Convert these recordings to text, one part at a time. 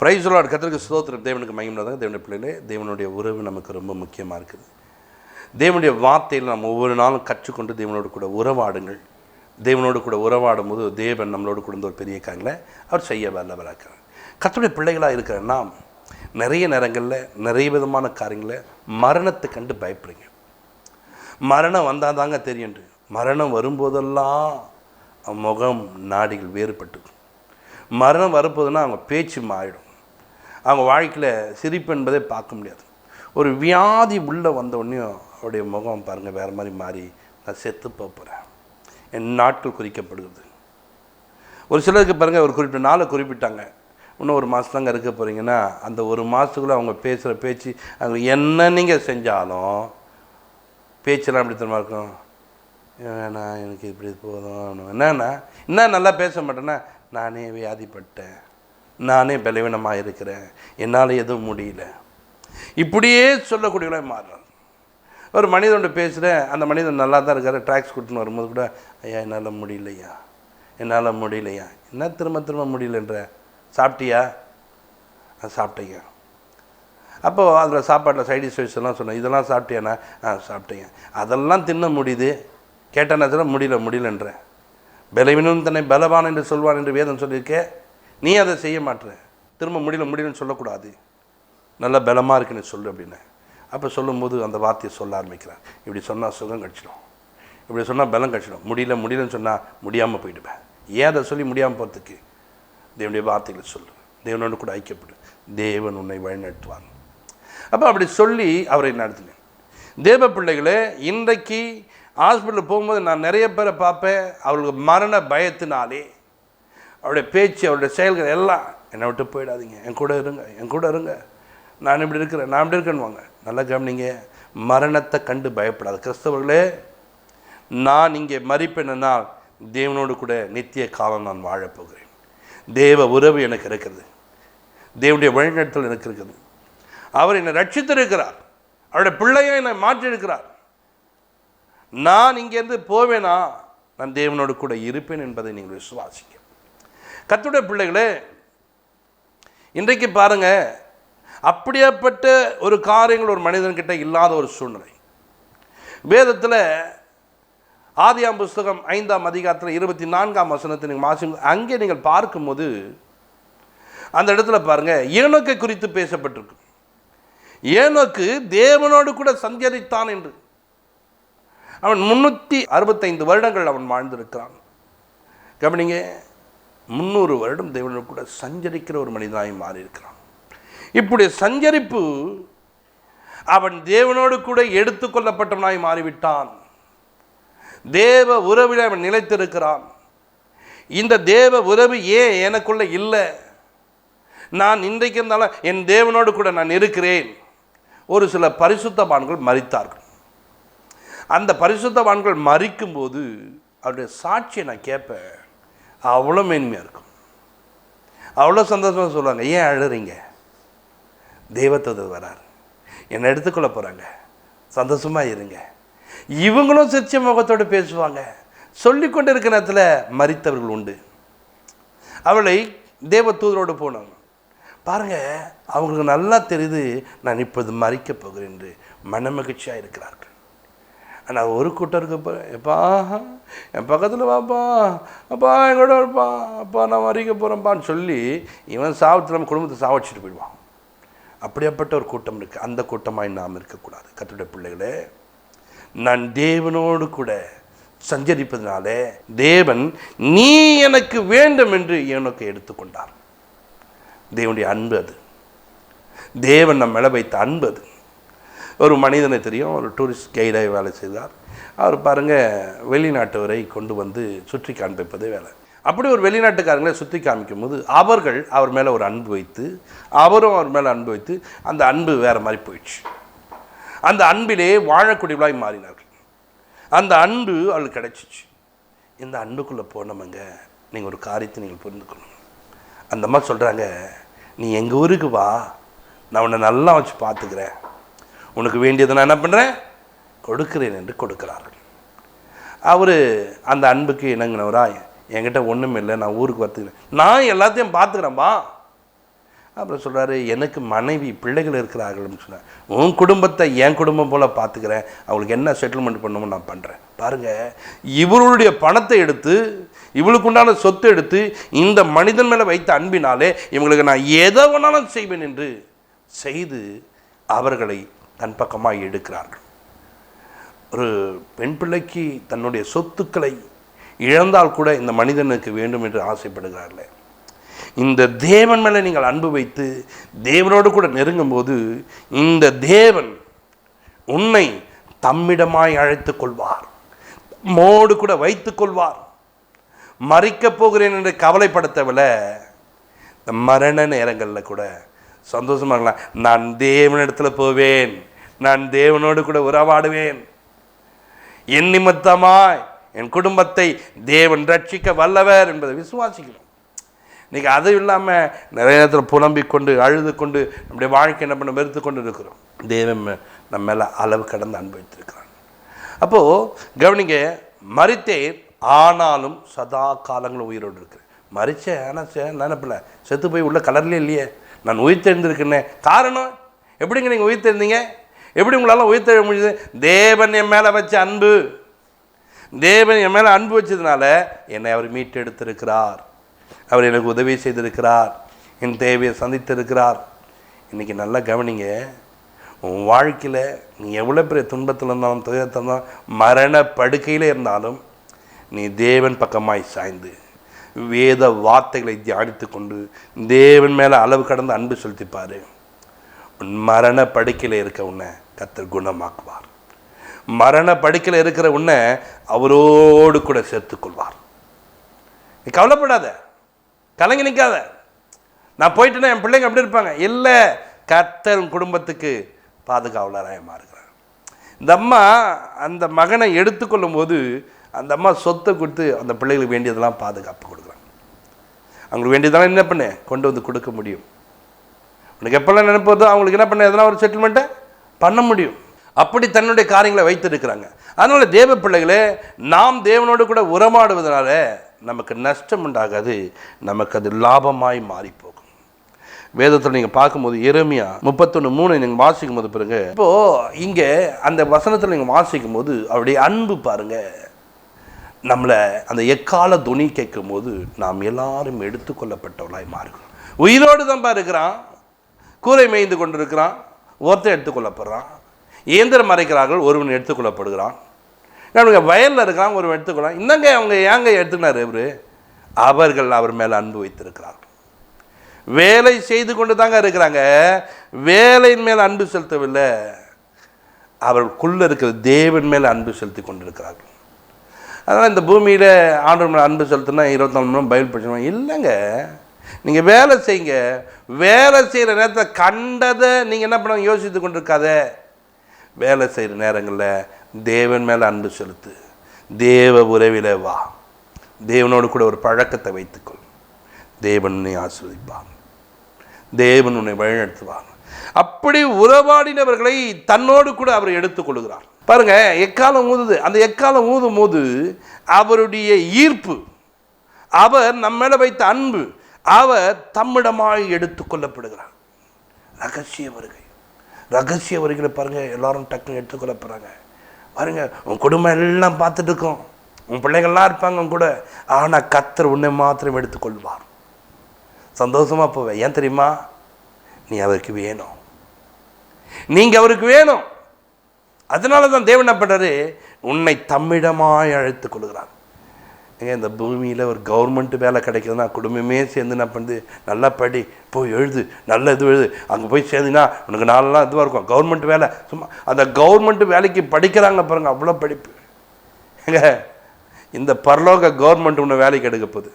Praise the Lord. கர்த்தருக்கு ஸ்தோத்திரம். தேவனுக்கு மகிமையாக தேவனுடைய பிள்ளைகளே, தேவனுடைய உறவு நமக்கு ரொம்ப முக்கியமாக இருக்குது. தேவனுடைய வார்த்தையில் நம்ம ஒவ்வொரு நாளும் கற்றுக்கொண்டு தேவனோடு கூட உறவாடுங்கள். தேவனோடு கூட உறவாடும் போது தேவன் நம்மளோடு கூட ஒரு பெரிய காரியங்களை அவர் செய்ய வல்லவராக்கிறார். கர்த்தருடைய பிள்ளைகளாக இருக்கிற நாம் நிறைய நேரங்களில் நிறைய விதமான காரியங்களை மரணத்தை கண்டு பயப்படுங்க. மரணம் வந்தால் தாங்க தெரியுண்டு. மரணம் வரும்போதெல்லாம் முகம் நாடிகள் வேறுபட்டு, மரணம் வரப்போதுன்னா அவங்க பேச்சு மாறிடும். அவங்க வாழ்க்கையில் சிரிப்பு என்பதே பார்க்க முடியாது. ஒரு வியாதி உள்ளே வந்தோடனே அவருடைய முகம் பாருங்கள் வேறு மாதிரி மாறி, நான் செத்து போகிறேன், என் நாட்கள் குறிக்கப்படுகிறது. ஒரு சிலருக்கு பாருங்கள் ஒரு குறிப்பிட்ட நாளை குறிப்பிட்டாங்க, இன்னும் ஒரு மாதம் தாங்க இருக்க போகிறீங்கன்னா அந்த ஒரு மாதத்துக்குள்ளே அவங்க பேசுகிற பேச்சு, அவங்க என்ன நீங்கள் செஞ்சாலும் பேச்செல்லாம் எப்படி தெரியுமா இருக்கும். ஏன்னா எனக்கு இப்படி போதும், என்னன்னா இன்னும் நல்லா பேச மாட்டேன்னா நானே வியாதிப்பட்டேன், நானே பலவீனமாக இருக்கிறேன், என்னால் எதுவும் முடியல, இப்படியே சொல்லக்கூடியவர்களாக மாறுறாங்க. ஒரு மனிதனோட பேசுகிறேன், அந்த மனிதன் நல்லா தான் இருக்கார், ட்ராக்ஸ் கொடுத்துன்னு வரும்போது கூட ஐயா என்னால் முடியலையா, என்னால் முடியலையா, என்ன திரும்ப திரும்ப முடியலன்ற, சாப்பிட்டியா, சாப்பிட்டீங்க. அப்போது அதில் சாப்பாட்டில் சைடிஷ் எல்லாம் சொன்னேன், இதெல்லாம் சாப்பிட்டியாண்ணா, சாப்பிட்டீங்க. அதெல்லாம் தின்ன முடியுது, கேட்டானா சொல்ல முடியலன்ற. பலவீனம் தன்னை பலவான் என்று சொல்வான் என்று வேதம் சொல்லியிருக்கே, நீ அதை செய்ய மாட்டேற. திரும்ப முடியலன்னு சொல்லக்கூடாது, நல்லா பலமாக இருக்குன்னு சொல்லு அப்படின்னு. அப்போ சொல்லும்போது அந்த வார்த்தையை சொல்ல ஆரம்பிக்கிறார். இப்படி சொன்னால் சுகம் கழிச்சிடும், இப்படி சொன்னால் பலம் கழிச்சிடும், முடியலன்னு சொன்னால் முடியாமல் போயிடுவேன். ஏன் அதை சொல்லி முடியாமல் போகிறதுக்கு? தேவனுடைய வார்த்தைகளை சொல்லு, தேவனோடு கூட ஐக்கியப்படு, தேவன் உன்னை வழிநடத்துவான். அப்போ அப்படி சொல்லி அவரை நடத்தினேன். தேவ பிள்ளைகளே, இன்றைக்கு ஹாஸ்பிட்டலில் போகும்போது நான் நிறைய பேரை பார்ப்பேன், அவர்களுக்கு மரண பயத்தினாலே அவருடைய பேச்சு, அவருடைய செயல்கள் எல்லாம், என்னை விட்டு போயிடாதீங்க, என் கூட இருங்க, நான் இப்படி இருக்கேன்னுவாங்க. நல்லா கவனிங்க, மரணத்தை கண்டு பயப்படாது. கிறிஸ்தவர்களே, நான் இங்கே மரிப்பேனால் தேவனோடு கூட நித்திய காலம் நான் வாழப்போகிறேன். தேவ உறவு எனக்கு இருக்கிறது, தேவனுடைய வழிநடத்தல் எனக்கு இருக்குது. அவர் என்னை ரட்சித்திருக்கிறார், அவருடைய பிள்ளையை என்னை மாற்றியிருக்கிறார். நான் இங்கேருந்து போவேனா, நான் தேவனோடு கூட இருப்பேன் என்பதை நீங்கள் விசுவாசிங்க. கர்த்தருடைய பிள்ளைகளே, இன்றைக்கு பாருங்க, அப்படியேப்பட்ட ஒரு காரியங்கள் ஒரு மனிதன்கிட்ட இல்லாத ஒரு சூழ்நிலை. வேதத்தில் ஆதியாம் புஸ்தகம் 5ஆம் அதிகாரத்தில் 24ஆம் வசனத்தை நீங்கள் வாசிங்க. அங்கே நீங்கள் பார்க்கும்போது அந்த இடத்துல பாருங்க, ஏனோக்கை குறித்து பேசப்பட்டிருக்கு. ஏனோக்கு தேவனோடு கூட சஞ்சரித்தான் என்று. அவன் 365 வருடங்கள் அவன் வாழ்ந்திருக்கிறான். கவனிங்க, 300 வருடம் தேவனோடு கூட சஞ்சரிக்கிற ஒரு மனிதனாய் மாறி இருக்கிறான். இப்படி சஞ்சரிப்பு, அவன் தேவனோடு கூட எடுத்துக்கொள்ளப்பட்டவனாய் மாறிவிட்டான். தேவ உறவில் அவன் நிலைத்திருக்கிறான். இந்த தேவ உறவு ஏன் எனக்குள்ள இல்லை? நான் இன்றைக்கு இருந்தாலும் என் தேவனோடு கூட நான் இருக்கிறேன். ஒரு சில பரிசுத்தவான்கள் மரித்தார்கள். அந்த பரிசுத்தவான்கள் மரிக்கும்போது அவருடைய சாட்சியை நான் கேட்பேன், அவ்வளோ மேன்மையாக இருக்கும், அவ்வளோ சந்தோஷமாக சொல்லுவாங்க. ஏன் அழுறீங்க? தெய்வத்தூதர் வரார், என்னை எடுத்துக்கொள்ள போகிறாங்க, சந்தோஷமாக இருங்க. இவங்களும் சிரிச்ச முகத்தோடு பேசுவாங்க. சொல்லிக்கொண்டு இருக்கிற நேரத்தில் மரித்தவர்கள் உண்டு. அவளை தேவதூதரோடு போனாங்க. பாருங்க, அவங்களுக்கு நல்லா தெரியுது நான் இப்போது மறிக்கப் போகிறேன் என்று மனமகிழ்ச்சியாக இருக்கிறார்கள். ஆனால் ஒரு கூட்டம் இருக்கப்போ, எப்பா என் பக்கத்தில் வாப்பா, அப்பா எங்கூட இருப்பா, அப்பா நான் மறிக்க போகிறேன்ப்பான்னு சொல்லி இவன் சாவத்தில் நம்ம குடும்பத்தை சாவடிச்சிட்டு போயிடுவான். அப்படியாப்பட்ட ஒரு கூட்டம் இருக்குது. அந்த கூட்டமாய் நாம் இருக்கக்கூடாது. கர்த்தருடைய பிள்ளைகளே, நான் தேவனோடு கூட சஞ்சரிப்பதனாலே தேவன் நீ எனக்கு வேண்டும் என்று எனக்கு எடுத்துக்கொண்டார். தேவனுடைய அன்பு அது. தேவன் நம்ம மேலே வைத்த அன்பு அது. ஒரு மனிதனை தெரியும், ஒரு டூரிஸ்ட் கைடாக வேலை செய்தார். அவர் பாருங்கள், வெளிநாட்டு வரை கொண்டு வந்து சுற்றி காண்பிப்பதே வேலை. அப்படி ஒரு வெளிநாட்டுக்காரங்களை சுற்றி காமிக்கும் போது அவர்கள் அவர் மேலே ஒரு அன்பு வைத்து, அவரும் அவர் மேலே அன்பு வைத்து, அந்த அன்பு வேறு மாதிரி போயிடுச்சு. அந்த அன்பிலே வாழக்கூடியவளாய் மாறினார்கள். அந்த அன்பு அவளுக்கு கிடைச்சிச்சு. இந்த அன்புக்குள்ளே போனவங்க நீங்கள் ஒரு காரியத்தை நீங்கள் புரிந்துக்கணும். அந்த மாதிரி சொல்கிறாங்க, நீ எங்கள் ஊருக்கு வா, நான் உன்னை நல்லா வச்சு பார்த்துக்கிறேன், உனக்கு வேண்டியதை நான் என்ன பண்ணுறேன், கொடுக்கிறேன் என்று கொடுக்கிறார்கள். அவர் அந்த அன்புக்கு இணங்கினவரா, என்கிட்ட ஒன்றும் இல்லை, நான் ஊருக்கு வரத்துக்கிறேன், நான் எல்லாத்தையும் பார்த்துக்கிறேன்பா, அப்புறம் சொல்கிறாரு, எனக்கு மனைவி பிள்ளைகள் இருக்கிறார்கள்னு சொன்னார். உன் குடும்பத்தை என் குடும்பம் போல் பார்த்துக்கிறேன், அவங்களுக்கு என்ன செட்டில்மெண்ட் பண்ணணுமோ நான் பண்ணுறேன். பாருங்கள், இவருடைய பணத்தை எடுத்து, இவளுக்கு உண்டான சொத்து எடுத்து, இந்த மனிதன் மேலே வைத்த அன்பினாலே இவங்களுக்கு நான் எதை வேணாலும் செய்வேன் என்று செய்து அவர்களை தன் பக்கமாக எடுக்கிறார்கள். ஒரு பெண் பிள்ளைக்கு தன்னுடைய சொத்துக்களை இழந்தால் கூட இந்த மனிதனுக்கு வேண்டும் என்று ஆசைப்படுகிறார்களே. இந்த தேவன் மேலே நீங்கள் அன்பு வைத்து தேவனோடு கூட நெருங்கும் போது இந்த தேவன் உன்னை தம்மிடமாய் அழைத்து கொள்வார், மோடு கூட வைத்து கொள்வார். மறிக்கப் போகிறேன் என்று கவலைப்படுத்தவில்லை, இந்த மரண நேரங்களில் கூட சந்தோஷமாக இருக்கலாம். நான் தேவனிடத்தில் போவேன், நான் தேவனோடு கூட உறவாடுவேன், என் நிமித்தமாய் என் குடும்பத்தை தேவன் ரட்சிக்க வல்லவர் என்பதை விசுவாசிக்கணும். இன்றைக்கி அது இல்லாமல் நிறைய நேரத்தில் புலம்பிக் கொண்டு அழுது கொண்டு நம்முடைய வாழ்க்கை என்ன பண்ண வெறுத்து கொண்டு இருக்கிறோம். தேவன் நம்ம மேலே அளவு கடந்து அனுபவித்திருக்கிறான். அப்போது கவனிங்க, மரித்தேன் ஆனாலும் சதா காலங்களும் உயிரோடு இருக்கிறேன். மறித்தேன் ஆனால் நினைப்பில்ல, செத்து போய் உள்ள கலர்லேயே இல்லையே, நான் உயிர் தெரிந்திருக்கேன்னே. காரணம், எப்படிங்க நீங்கள் உயிர் தெரிந்தீங்க? எப்படி உங்களால் உயிர் தெழ முடியுது? தேவன் என் மேலே வச்ச அன்பு, தேவன் என் மேலே அன்பு வச்சதுனால என்னை அவர் மீட்டெடுத்திருக்கிறார், அவர் எனக்கு உதவி செய்திருக்கிறார், என் தேவையை சந்தித்திருக்கிறார். இன்றைக்கி நல்லா கவனிங்க, உன் வாழ்க்கையில் நீ எவ்வளோ பெரிய துன்பத்தில் இருந்தாலும் துயரத்தில் இருந்தாலும் மரண படுக்கையில் இருந்தாலும் நீ தேவன் பக்கமாய் சாய்ந்து வேத வார்த்தைகளை தியானித்து கொண்டு தேவன் மேலே அளவு கடந்து அன்பு செலுத்திப்பார். உன் மரண படுக்கையில் இருக்க உன்னை கர்த்தர் குணமாக்குவார். மரண படுக்கையில் இருக்கிற உன்னை அவரோடு கூட சேர்த்துக்கொள்வார். நீ கவலைப்படாத, கலங்கி நிற்காத. நான் போயிட்டேன்னா என் பிள்ளைங்க எப்படி இருப்பாங்க? இல்லை, கர்த்தர் குடும்பத்துக்கு பாதுகாவலராக மாறுகிறார். இந்த அம்மா அந்த மகனை எடுத்துக்கொள்ளும் போது அந்த அம்மா சொத்தை கொடுத்து அந்த பிள்ளைகளுக்கு வேண்டியதெல்லாம் பாதுகாப்பு கொடுக்குறாங்க. அவங்களுக்கு வேண்டியதெல்லாம் என்ன பண்ண கொண்டு வந்து கொடுக்க முடியும். உனக்கு எப்பெல்லாம் நினைப்பதோ அவங்களுக்கு என்ன பண்ண எதனா ஒரு செட்டில்மெண்ட்டை பண்ண முடியும். அப்படி தன்னுடைய காரியங்களை வைத்திருக்கிறாங்க. அதனால் தேவ பிள்ளைகளே, நாம் தேவனோடு கூட உறவாடுவதனால நமக்கு நஷ்டம் உண்டாகாது, நமக்கு அது லாபமாய் மாறிப்போகும். வேதத்தில் நீங்கள் பார்க்கும்போது எரேமியா 31:3 நீங்கள் வாசிக்கும் போது பிறகு இப்போது இங்கே அந்த வசனத்தில் நீங்கள் வாசிக்கும் போது அவருடைய அன்பு பாருங்கள், நம்மளை அந்த எக்கால துணி கேட்கும் போது நாம் எல்லாரும் எடுத்துக்கொள்ளப்பட்டவர்களாய் மாறுகிறோம். உயிரோடு தான் இருக்கிறான், கூரை மேய்ந்து கொண்டு இருக்கிறான், ஒருத்தர் எடுத்துக்கொள்ளப்படுறான். இயந்திரம் மறைக்கிறார்கள், ஒருவன் எடுத்துக்கொள்ளப்படுகிறான். வயலில் இருக்கிறான், ஒருவன் எடுத்துக்கொள்ளான். இன்னங்க அவங்க ஏங்க எடுத்துக்கினார்? அவர்கள் அவர் மேலே அன்பு வைத்திருக்கிறார்கள். வேலை செய்து கொண்டு தாங்க இருக்கிறாங்க, வேலையின் மேலே அன்பு செலுத்தவில்லை, அவர்களுக்குள்ளே இருக்கிற தேவன் மேலே அன்பு செலுத்தி கொண்டிருக்கிறார்கள். அதனால் இந்த பூமியில் ஆண்டவர் மேலே அன்பு செலுத்தினா 24 மணி நேரம் பைபிள் படிச்சுருவாங்க. இல்லைங்க, நீங்கள் வேலை செய்யுங்க. வேலை செய்கிற நேரத்தில் கண்டதை நீங்கள் என்ன பண்ண யோசித்து கொண்டு இருக்காத. வேலை செய்கிற நேரங்களில் தேவன் மேலே அன்பு செலுத்து, தேவ உறவிலே வா, தேவனோடு கூட ஒரு பழக்கத்தை வைத்துக்கொள். தேவன் உன்னை ஆசீர்வதிப்பார், தேவன் உன்னை வழிநடத்துவார். அப்படி உறவாடினவர்களை தன்னோடு கூட அவர் எடுத்துக்கொள்கிறார். பாருங்க, எக்காலம் ஊதுது. அந்த எக்காலம் ஊதும் போது அவருடைய ஈர்ப்பு, அவர் நம்ம மேலே வைத்த அன்பு, அவர் தம்மிடமாய் எடுத்துக்கொள்ளப்படுகிறார். ரகசிய வருகை, ரகசிய வருகையில் பாருங்கள், எல்லாரும் டக்குன்னு எடுத்துக்கொள்ளப்படுறாங்க. பாருங்க, உன் குடும்பம் எல்லாம் பார்த்துட்டு இருக்கோம், உன் பிள்ளைகள்லாம் இருப்பாங்க உன் கூட, ஆனால் கர்த்தர் உன்னை மாத்திரம் எடுத்துக்கொள்வார். சந்தோஷமாக போவேன். ஏன் தெரியுமா? நீ அவருக்கு வேணும், நீங்கள் அவருக்கு வேணும். அதனால தான் தேவன் என்ன பண்ணுறாரு? உன்னை தம்மிடமாய் அழைத்து கொள்கிறார். ஏங்க, இந்த பூமியில் ஒரு கவர்மெண்ட் வேலை கிடைக்குதுன்னா குடும்பமே சேர்ந்து என்ன பண்ணுது? நல்லா படி, போய் எழுது, நல்ல இது எழுது, அங்கே போய் சேர்ந்துன்னா உனக்கு நாளெல்லாம் இதுவாக இருக்கும். கவர்மெண்ட் வேலை சும்மா அந்த கவர்மெண்ட் வேலைக்கு படிக்கிறாங்க பாருங்கள், அவ்வளோ படிப்பு. ஏங்க, இந்த பரலோக கவர்மெண்ட் உன்னை வேலைக்கு எடுக்க போகுது.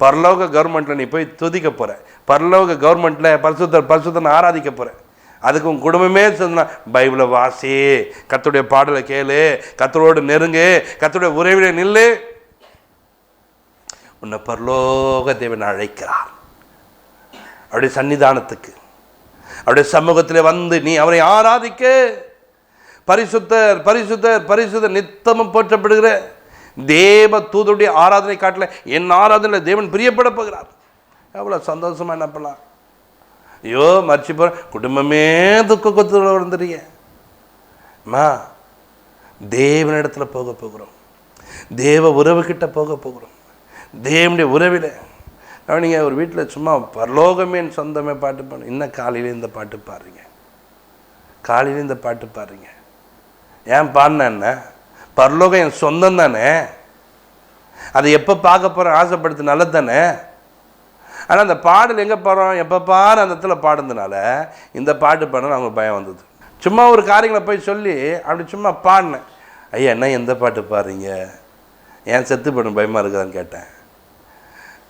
பரலோக கவர்மெண்ட்டில் நீ போய் துதிக்க போகிற, பரலோக கவர்மெண்ட்டில் பரிசுத்தர் ஆராதிக்க போகிற. அதுக்கு உன் குடும்பமே சொன்னா பைபிளை வாசி, கர்த்தருடைய பாடலை கேளு, கர்த்தரோடு நெருங்கு, கர்த்தருடைய உறவிலே நில்லு. உன்னை பரலோக தேவன் அழைக்கிறார் அவருடைய சன்னிதானத்துக்கு, அவருடைய சமூகத்தில் வந்து நீ அவரை ஆராதிக்க. பரிசுத்தர் பரிசுத்தர் பரிசுத்தர் நித்தமும் போற்றப்படுகிற தேவ தூதருடைய ஆராதனை காட்டில் என் ஆராதனை தேவன் பிரியப்பட போகிறார். எவ்வளோ சந்தோஷமாக என்ன பண்ணலாம்? ஐயோ மறிச்சு போகிற குடும்பமே துக்கத்தில் வந்துடுறீங்க. அம்மா, தேவனிடத்தில் போக போகிறோம், தேவ உறவுக்கிட்ட போக போகிறோம். தேவனுடைய உறவில் நீங்கள் ஒரு வீட்டில் சும்மா பரலோகமே என் சொந்தமே பாட்டு பாடு. இன்னும் காலையில் இந்த பாட்டு பாடுறீங்க, காலையில் இந்த பாட்டு பாடுறீங்க. ஏன் பாடினேன்னா பரலோகம் என் சொந்தம் தானே, அதை எப்போ பார்க்க போகிறேன் ஆசைப்படுத்து நல்லது தானே. ஆனால் அந்த பாடல் எங்கே பாடுறோம், எப்போ பாரு அந்த இடத்துல பாடுறதுனால இந்த பாட்டு பாடணும் அவங்க பயம் வந்தது. சும்மா ஒரு காரியங்களை போய் சொல்லி அப்படி சும்மா பாடினேன். ஐயா என்ன எந்த பாட்டு பாடுறீங்க, ஏன் செத்து போடணும் பயமாக இருக்குதான்னு கேட்டேன்.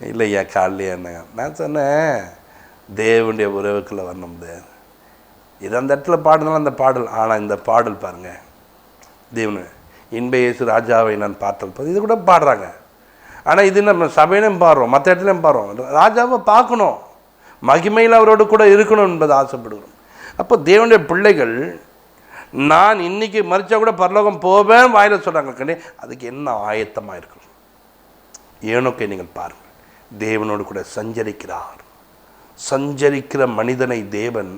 இல்லை ஐயா காலையில் என்ன நான் சொன்னேன், தேவனுடைய உறவுக்குள்ளே வரணும். இது அந்த இடத்துல பாடுனாலும் அந்த பாடல். ஆனால் இந்த பாடல் பாருங்கள், தேவனு இன்ப இயேசு ராஜாவை நான் பார்த்தல் இது கூட பாடுறாங்க. ஆனால் இது நம்ம சபையிலையும் பாடுறோம், மற்ற இடத்துலையும் பாடுறோம். ராஜாவை பார்க்கணும், மகிமையில் அவரோடு கூட இருக்கணும் என்பதை ஆசைப்படுகிறோம். அப்போ தேவனுடைய பிள்ளைகள் நான் இன்னைக்கு மறிச்சா கூட பரலோகம் போவேன் வாயில் சொல்கிறாங்க கண்ணே, அதுக்கு என்ன ஆயத்தமாக இருக்கணும். ஏனோக்கை நீங்கள் பாருங்கள், தேவனோடு கூட சஞ்சரிக்கிறார். சஞ்சரிக்கிற மனிதனை தேவன்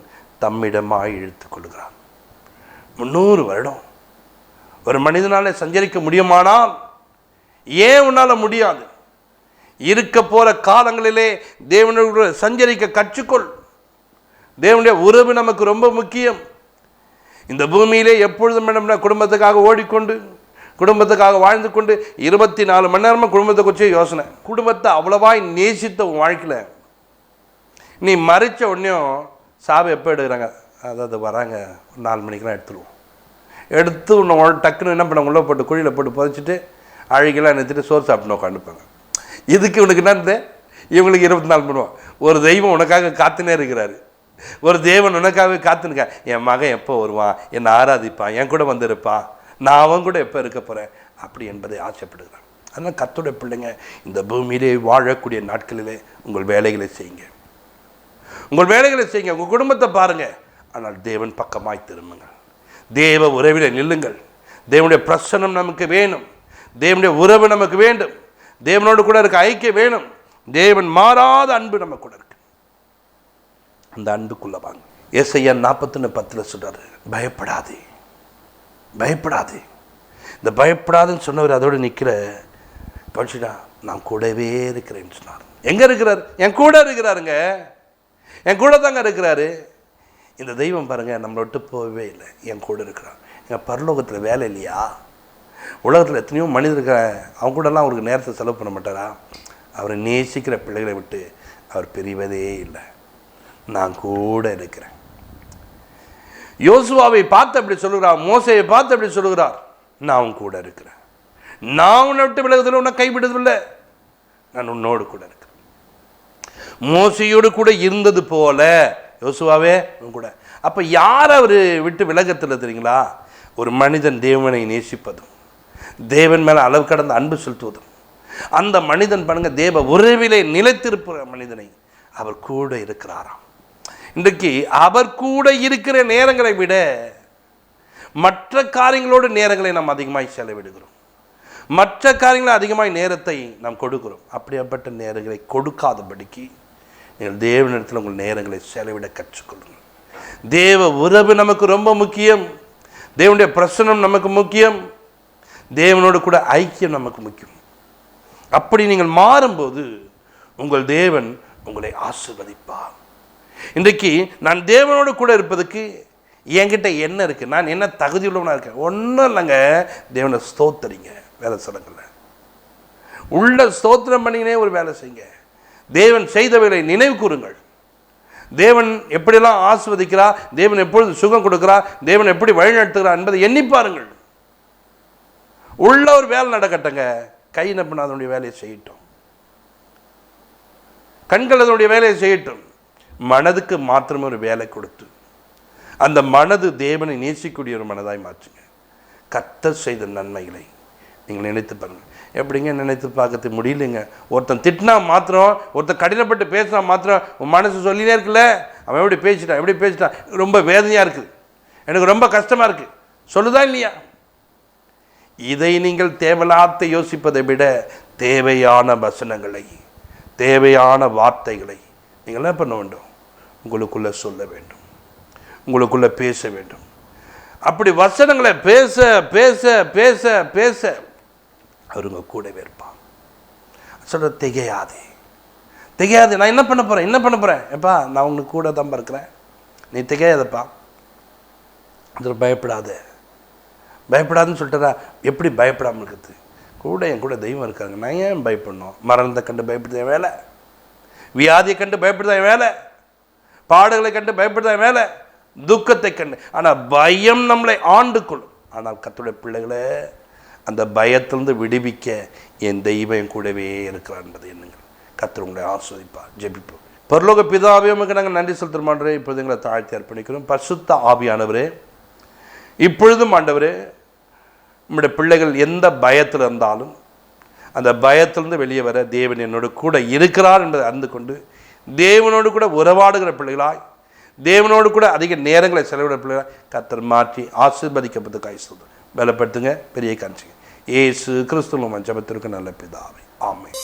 தம்மிடமாய் இழுத்து கொள்கிறார். 300 வருடம் ஒரு மனிதனாலே சஞ்சரிக்க முடியுமானால் ஏன் உன்னால் முடியாது? இருக்க போகிற காலங்களிலே தேவனோடு சஞ்சரிக்க கற்றுக்கொள். தேவனுடைய உறவு நமக்கு ரொம்ப முக்கியம். இந்த பூமியிலே எப்பொழுதும் குடும்பத்துக்காக ஓடிக்கொண்டு, குடும்பத்துக்காக வாழ்ந்து கொண்டு 24 மணி நேரமாக குடும்பத்தை குறித்து யோசனை. குடும்பத்தை அவ்வளவாய் நேசித்த வாழ்க்கையில் நீ மறித்த உடனேயும் சாவை எப்போ எடுக்கிறாங்க, அதாவது வராங்க 4 மணிக்கெலாம் எடுத்துருவோம். எடுத்து உன்னை டக்குன்னு என்ன பண்ண உள்ளே போட்டு குழியில் போட்டு புதைச்சிட்டு அழுகெல்லாம் நிறுத்திட்டு சோறு சாப்பிட்டு உட்காந்துப்பாங்க. இதுக்கு இவனுக்கு என்ன, இவங்களுக்கு 24 மணி நேரம். ஒரு தெய்வம் உனக்காக காத்துனே இருக்கிறாரு, ஒரு தேவன் உனக்காகவே காத்துனுக்க. என் மகன் எப்போ வருவான், என்னை ஆராதிப்பான், என் கூட வந்திருப்பான், நான் அவன் கூட எப்போ இருக்க போகிறேன் அப்படி என்பதை ஆசைப்படுகிறான். அதனால் கர்த்தருடைய பிள்ளைங்க, இந்த பூமியிலே வாழக்கூடிய நாட்களிலே உங்கள் வேலைகளை செய்யுங்க, உங்கள் வேலைகளை செய்யுங்க, உங்கள் குடும்பத்தை பாருங்கள். ஆனால் தேவன் பக்கமாய் திரும்புங்கள், தேவ உறவில நில்லுங்கள். தேவனுடைய பிரசன்னம் நமக்கு வேணும், தேவனுடைய உறவு நமக்கு வேண்டும், தேவனோடு கூட இருக்க ஐக்கியம் வேணும். தேவன் மாறாத அன்பு நம்ம கூட இருக்கு, அந்த அன்புக்குள்ள வாங்க. ஏசாயா 41:10 சொல்றாரு, பயப்படாதே பயப்படாதே. இந்த பயப்படாதுன்னு சொன்னவர் அதோடு நிற்கிற படிச்சுட்டா, நான் கூடவே இருக்கிறேன்னு சொன்னார். எங்கே இருக்கிறார்? என் கூட இருக்கிறாருங்க, என் கூட தாங்க இருக்கிறாரு. இந்த தெய்வம் பாருங்கள், நம்மளை விட்டு போகவே இல்லை, என் கூட இருக்கிறார். எங்கள் பரலோகத்தில் வேலை இல்லையா? உலகத்தில் எத்தனையோ மனிதர் இருக்கிற, அவங்க கூடலாம் அவருக்கு நேரத்தை செலவு பண்ண மாட்டாரா? அவரை நேசிக்கிற பிள்ளைகளை விட்டு அவர் பிரிவதே இல்லை. நான் கூட இருக்கிறேன். யோசுவாவை பார்த்து அப்படி சொல்லுகிறார், மோசையை பார்த்து அப்படி சொல்லுகிறார், நான் அவன் கூட இருக்கிறேன், நான் உன்னை விட்டு விலகுதில்லை, உன்னை கைவிடுவதில்லை, நான் உன்னோடு கூட இருக்கிறேன். மோசையோடு கூட இருந்தது போல யோசுவாவே கூட. அப்போ யார் அவர் விட்டு விலகத்தில் தெரியுங்களா? ஒரு மனிதன் தேவனை நேசிப்பதும், தேவன் மேலே அளவு கடந்த அன்பு செலுத்துவதும், அந்த மனிதன் பாருங்க தேவ உறவிலே நிலைத்திருக்கிற மனிதனை அவர் கூட இருக்கிறாராம். இன்றைக்கு அவர் கூட இருக்கிற நேரங்களை விட மற்ற காரியங்களோடு நேரங்களை நாம் அதிகமாக செலவிடுகிறோம், மற்ற காரியங்களை அதிகமாக நேரத்தை நாம் கொடுக்கிறோம். அப்படிப்பட்ட நேரங்களை கொடுக்காதபடிக்கு நீங்கள் தேவனிடத்தில் உங்கள் நேரங்களை செலவிட கற்றுக்கொள்ளுங்கள். தேவ உறவு நமக்கு ரொம்ப முக்கியம், தேவனுடைய பிரசன்னம் நமக்கு முக்கியம், தேவனோடு கூட ஐக்கியம் நமக்கு முக்கியம். அப்படி நீங்கள் மாறும்போது உங்கள் தேவன் உங்களை ஆசீர்வதிப்பார். இன்றைக்கு நான் தேவனோடு கூட இருப்பதுக்கு என்கிட்ட என்ன இருக்குது, நான் என்ன தகுதி உள்ளவனாக இருக்கேன்? ஒன்றும் இல்லைங்க, தேவனை ஸ்தோத்திரிங்க. வேலை சொல்லுங்கள்ல உள்ள ஸ்தோத்திரம் பண்ணினே ஒரு வேலை செய்யுங்க. தேவன் செய்த வேலை நினைவு கூறுங்கள். தேவன் எப்படியெல்லாம் ஆசீர்வதிக்கிறார், தேவன் எப்பொழுது சுகம் கொடுக்கிறார், தேவன் எப்படி வழிநடத்துகிறார் என்பதை எண்ணி பாருங்கள். உள்ள ஒரு வேலை நடக்கட்டங்க, கை நப்பின அதனுடைய வேலையை செய்யட்டும், கண்கள் அதனுடைய வேலையை செய்யட்டும். மனதுக்கு மாத்திரமே ஒரு வேலை கொடுத்து அந்த மனது தேவனை நேசிக்கூடிய ஒரு மனதாய் மாற்றுங்க. கர்த்தர் செய்த நன்மைகளை நீங்கள் நினைத்து பாருங்கள். எப்படிங்க நினைத்து பார்க்கறது முடியலைங்க? ஒருத்தன் திட்டினா மாத்திரம், ஒருத்தன் கடினப்பட்டு பேசினா மாத்திரம் உன் மனசு சொல்லினே இருக்குல்ல, அவன் எப்படி பேசிட்டான், ரொம்ப வேதனையாக இருக்குது, எனக்கு ரொம்ப கஷ்டமாக இருக்குது, சொல்லுதா இல்லையா? இதை நீங்கள் தேவையில்லாத யோசிப்பதை விட தேவையான வசனங்களை, தேவையான வார்த்தைகளை நீங்கள் என்ன பண்ண வேண்டும்? உங்களுக்குள்ளே சொல்ல வேண்டும், உங்களுக்குள்ளே பேச வேண்டும். அப்படி வசனங்களை பேச பேச பேச பேச அவருங்க கூடவே இருப்பான். சொல்ற திகையாதே திகையாது, நான் என்ன பண்ண போகிறேன் எப்பா, நான் உங்களுக்கு கூட தான் இருக்கிறேன், நீ திகையாதப்பா, அதில் பயப்படாதுன்னு சொல்லிட்டா. எப்படி பயப்படாமல் இருக்குது? என் கூட தெய்வம் இருக்காங்க, நான் ஏன் பயப்படணும்? மரணத்தை கண்டு பயப்படுத வேலை, வியாதியை கண்டு பயப்படுத வேலை, பாடுகளை கண்டு பயப்படுத வேலை, துக்கத்தை கண்டு. ஆனால் பயம் நம்மளை ஆண்டு கொள்ளும். ஆனால் கர்த்தருடைய பிள்ளைகளே, அந்த பயத்திலிருந்து விடுவிக்க என் தெய்வம் என் கூடவே இருக்கிறார் என்பதை எண்ணுங்கள். கர்த்தர் உங்களை ஆஸ்வதிப்பார். ஜெபிப்போம். பரலோக பிதாவே, உமக்கு நாங்கள் நன்றி செலுத்துகிறோம். இப்பொழுது எங்களை தாழ்த்தி அர்ப்பணிக்கிறோம். பரிசுத்த ஆவியானவரே, இப்பொழுதும் ஆண்டவரே, நம்முடைய பிள்ளைகள் எந்த பயத்தில் இருந்தாலும் அந்த பயத்திலிருந்து வெளியே வர தேவன் என்னோடு கூட இருக்கிறார் என்பதை அறிந்து கொண்டு தேவனோடு கூட உறவாடுகிற பிள்ளைகளாய், தேவனோடு கூட அதிக நேரங்களை செலவிட பிள்ளைகளாய் கர்த்தர் மாற்றி ஆசீர்வதிக்கப்பட்டு கைசொல்லும் பலப்படுத்துங்க, பெரிய காட்சிங்க. இயேசு கிறிஸ்துவின் ஜெபத்திற்கு நல்ல பிதாவே, ஆமென்.